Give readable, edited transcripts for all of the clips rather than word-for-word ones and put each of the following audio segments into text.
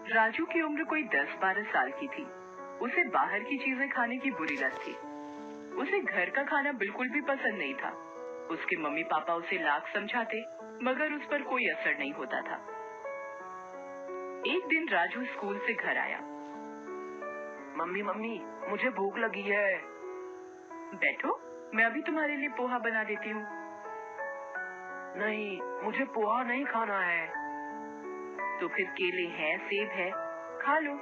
राजू की उम्र कोई 10-12 साल की थी। उसे बाहर की चीजें खाने की बुरी लत थी। उसे घर का खाना बिल्कुल भी पसंद नहीं था। उसके मम्मी पापा उसे लाख समझाते, मगर उस पर कोई असर नहीं होता था। एक दिन राजू स्कूल से घर आया। मम्मी मम्मी, मुझे भूख लगी है। बैठो, मैं अभी तुम्हारे लिए पोहा बना देती हूँ। नहीं, मुझे पोहा नहीं खाना है। तो फिर केले हैं, सेब है, खा लो।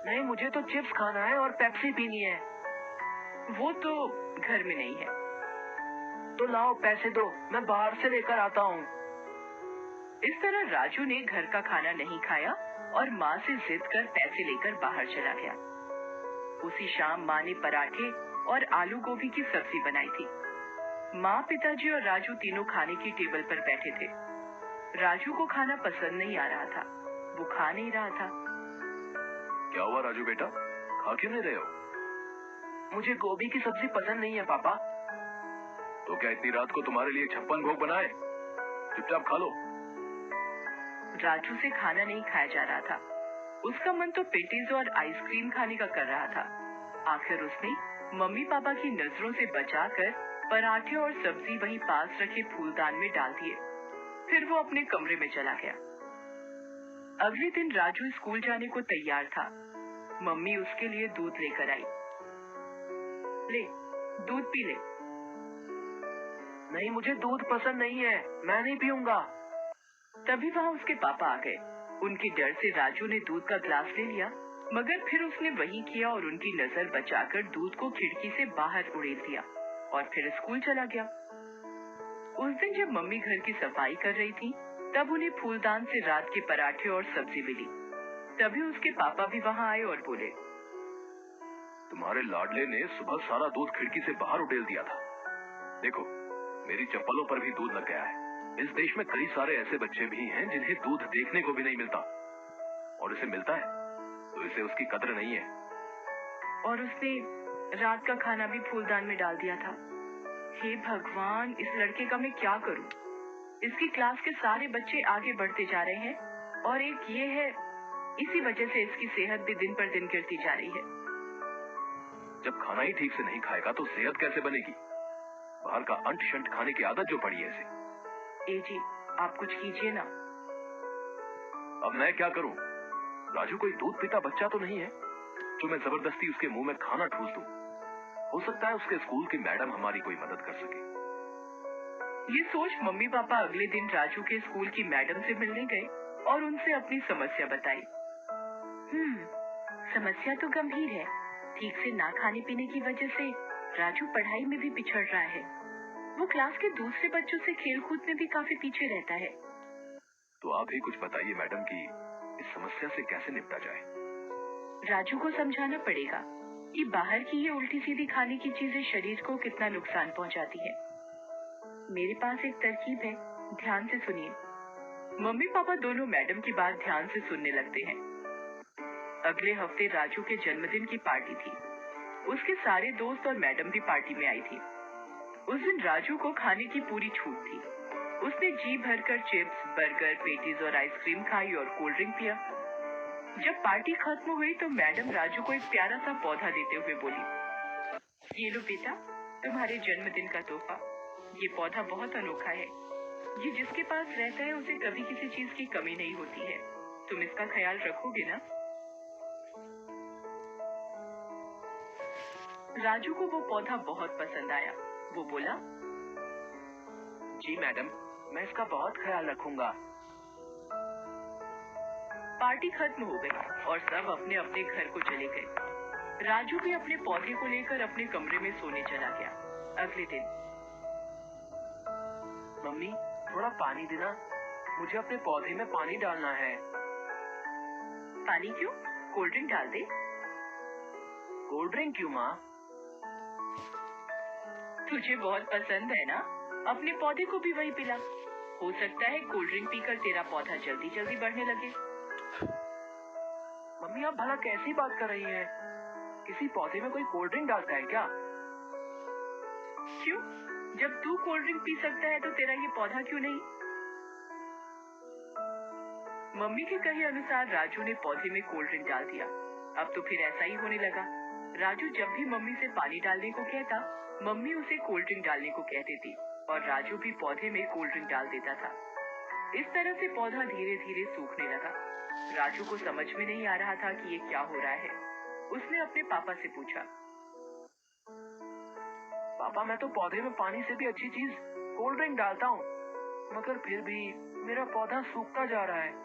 नहीं, मुझे तो चिप्स खाना है और पेप्सी पीनी है। वो तो घर में नहीं है। तो लाओ, पैसे दो, मैं बाहर से लेकर आता हूँ। इस तरह राजू ने घर का खाना नहीं खाया और माँ से जिद कर पैसे लेकर बाहर चला गया। उसी शाम माँ ने पराठे और आलू गोभी की सब्जी बनाई थी। माँ, पिताजी और राजू तीनों खाने की टेबल पर बैठे थे। राजू को खाना पसंद नहीं आ रहा था। वो खा नहीं रहा था। क्या हुआ राजू बेटा, खा क्यों नहीं रहे हो? मुझे गोभी की सब्जी पसंद नहीं है पापा। तो क्या इतनी रात को तुम्हारे लिए 56 भोग बनाए? चुपचाप खा लो। राजू से खाना नहीं खाया जा रहा था। उसका मन तो पेटीज और आइसक्रीम खाने का कर रहा था। आखिर उसने मम्मी पापा की नजरों से बचाकर पराठे और सब्जी वहीं पास रखे फूलदान में डाल दिए। फिर वो अपने कमरे में चला गया। अगले दिन राजू स्कूल जाने को तैयार था। मम्मी उसके लिए दूध लेकर आई। ले, दूध पी ले। नहीं, मुझे दूध पसंद नहीं है, मैं नहीं पीऊंगा। तभी वहाँ उसके पापा आ गए। उनके डर से राजू ने दूध का ग्लास ले लिया, मगर फिर उसने वही किया और उनकी नजर बचाकर दूध को खिड़की से बाहर उड़ेल दिया और फिर स्कूल चला गया। उस दिन जब मम्मी घर की सफाई कर रही थी, तब उन्हें फूलदान से रात के पराठे और सब्जी मिली। तभी उसके पापा भी वहाँ आए और बोले, तुम्हारे लाडले ने सुबह सारा दूध खिड़की से बाहर उड़ेल दिया था। देखो, मेरी चप्पलों पर भी दूध लग गया है। इस देश में कई सारे ऐसे बच्चे भी हैं जिन्हें दूध देखने को भी नहीं मिलता, और इसे मिलता है तो इसे उसकी कद्र नहीं है। और उसने रात का खाना भी फूलदान में डाल दिया था। हे भगवान, इस लड़के का मैं क्या करूं? इसकी क्लास के सारे बच्चे आगे बढ़ते जा रहे हैं और एक ये है, इसी वजह से इसकी सेहत भी दिन पर दिन गिरती जा रही है। जब खाना ही ठीक से नहीं खाएगा तो सेहत कैसे बनेगी? बाहर का अंट शंट खाने की आदत जो पड़ी है इसे। ए जी, आप कुछ कीजिए ना। अब मैं क्या करूं? राजू कोई दूध पीता बच्चा तो नहीं है जो मैं जबरदस्ती उसके मुंह में खाना ठूस दूं। हो सकता है उसके स्कूल की मैडम हमारी कोई मदद कर सके। ये सोच मम्मी पापा अगले दिन राजू के स्कूल की मैडम से मिलने गए और उनसे अपनी समस्या बताई। समस्या तो गंभीर है। ठीक से ना खाने पीने की वजह से राजू पढ़ाई में भी पिछड़ रहा है। वो क्लास के दूसरे बच्चों से खेल कूद में भी काफी पीछे रहता है। तो आप ही कुछ बताइए मैडम कि इस समस्या से कैसे निपटा जाए। राजू को समझाना पड़ेगा कि बाहर की ये उल्टी सीधी खाने की चीजें शरीर को कितना नुकसान पहुंचाती है। मेरे पास एक तरकीब है, ध्यान से सुनिए। मम्मी पापा दोनों मैडम की बात ध्यान से सुनने लगते हैं। अगले हफ्ते राजू के जन्मदिन की पार्टी थी। उसके सारे दोस्त और मैडम भी पार्टी में आई थी। उस दिन राजू को खाने की पूरी छूट थी। उसने जी भरकर चिप्स, बर्गर, पेटीज और आइसक्रीम खाई और कोल्ड ड्रिंक पिया। जब पार्टी खत्म हुई तो मैडम राजू को एक प्यारा सा पौधा देते हुए बोली, ये लो बेटा, तुम्हारे जन्मदिन का तोहफा। ये पौधा बहुत अनोखा है। ये जिसके पास रहता है उसे कभी किसी चीज की कमी नहीं होती है। तुम इसका ख्याल रखोगे ना? राजू को वो पौधा बहुत पसंद आया। वो बोला, जी मैडम, मैं इसका बहुत ख्याल रखूंगा। पार्टी खत्म हो गई और सब अपने अपने घर को चले गए। राजू भी अपने पौधे को लेकर अपने कमरे में सोने चला गया। अगले दिन, मम्मी, थोड़ा पानी देना, मुझे अपने पौधे में पानी डालना है। पानी क्यों? कोल्ड ड्रिंक डाल दे। कोल्ड ड्रिंक क्यों माँ? तुझे बहुत पसंद है ना, अपने पौधे को भी वही पिला। हो सकता है कोल्ड ड्रिंक पीकर तेरा पौधा जल्दी जल्दी बढ़ने लगे। मम्मी, आप भला कैसी बात कर रही हैं? किसी पौधे में कोई कोल्ड ड्रिंक डालता है क्या? क्यों? जब तू कोल्ड ड्रिंक पी सकता है तो तेरा ये पौधा क्यों नहीं? मम्मी के कहे अनुसार राजू ने पौधे में कोल्ड ड्रिंक डाल दिया। अब तो फिर ऐसा ही होने लगा। राजू जब भी मम्मी से पानी डालने को कहता, मम्मी उसे कोल्ड ड्रिंक डालने को कह देती और राजू भी पौधे में कोल्ड ड्रिंक डाल देता था। इस तरह से पौधा धीरे धीरे सूखने लगा। राजू को समझ में नहीं आ रहा था कि ये क्या हो रहा है। उसने अपने पापा से पूछा, पापा मैं तो पौधे में पानी से भी अच्छी चीज कोल्ड ड्रिंक डालता हूँ, मगर फिर भी मेरा पौधा सूखता जा रहा है।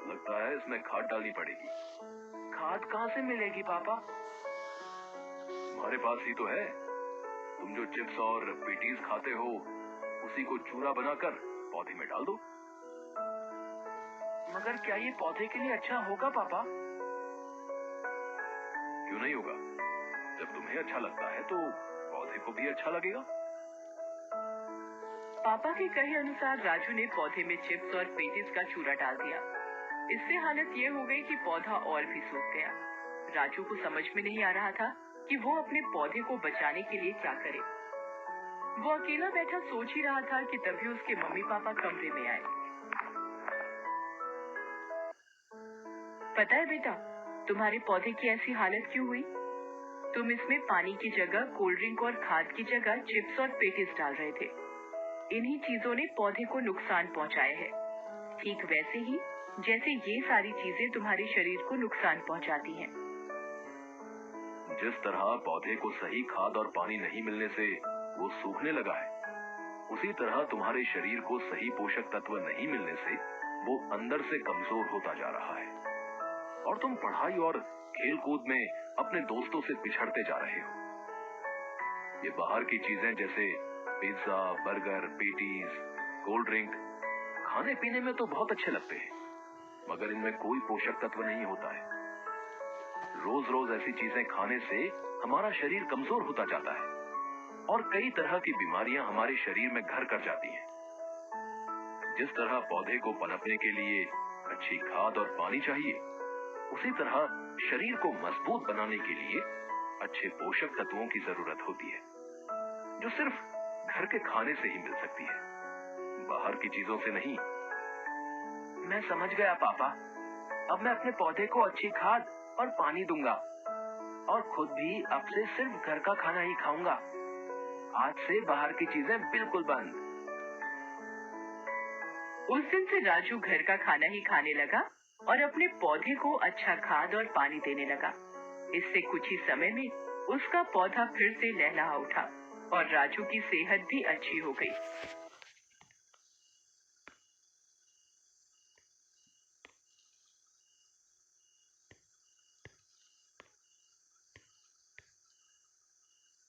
लगता है इसमें खाद डालनी पड़ेगी। खाद कहाँ से मिलेगी पापा? तुम्हारे पास ही तो है। तुम जो चिप्स और पेटीज खाते हो उसी को चूरा बनाकर पौधे में डाल दो। मगर क्या ये पौधे के लिए अच्छा होगा पापा? क्यों नहीं होगा? जब तुम्हें अच्छा लगता है तो पौधे को भी अच्छा लगेगा। पापा के कहे अनुसार राजू ने पौधे में चिप्स और पेटीज का चूरा डाल दिया। इससे हालत ये हो गई कि पौधा और भी सूख गया। राजू को समझ में नहीं आ रहा था कि वो अपने पौधे को बचाने के लिए क्या करे। वो अकेला बैठा सोच ही रहा था कि तभी उसके मम्मी पापा कमरे में आए। पता है बेटा, तुम्हारे पौधे की ऐसी हालत क्यों हुई? तुम इसमें पानी की जगह कोल्ड ड्रिंक और खाद की जगह चिप्स और पेटीज डाल रहे थे। इन्हीं चीजों ने पौधे को नुकसान पहुंचाया है, ठीक वैसे ही जैसे ये सारी चीजें तुम्हारे शरीर को नुकसान पहुंचाती हैं। जिस तरह पौधे को सही खाद और पानी नहीं मिलने से वो सूखने लगा है, उसी तरह तुम्हारे शरीर को सही पोषक तत्व नहीं मिलने से वो अंदर से कमजोर होता जा रहा है और तुम पढ़ाई और खेल कूद में अपने दोस्तों से पिछड़ते जा रहे हो। ये बाहर की चीजें जैसे pizza, burger, patties, cold drink खाने पीने में तो बहुत अच्छे लगते हैं, मगर इनमें कोई पोषक तत्व नहीं होता है। रोज रोज ऐसी चीजें खाने से हमारा शरीर कमजोर होता जाता है और कई तरह की बीमारियां हमारे शरीर में घर कर जाती हैं। जिस तरह पौधे को पनपने के लिए अच्छी खाद और पानी चाहिए, उसी तरह शरीर को मजबूत बनाने के लिए अच्छे पोषक तत्वों की जरूरत होती है, जो सिर्फ घर के खाने से ही मिल सकती है, बाहर की चीजों से नहीं। मैं समझ गया पापा। अब मैं अपने पौधे को अच्छी खाद और पानी दूंगा और खुद भी अब से सिर्फ घर का खाना ही खाऊंगा। आज से बाहर की चीजें बिल्कुल बंद। उस दिन से राजू घर का खाना ही खाने लगा और अपने पौधे को अच्छा खाद और पानी देने लगा। इससे कुछ ही समय में उसका पौधा फिर से लहलहा उठा और राजू की सेहत भी अच्छी हो गई।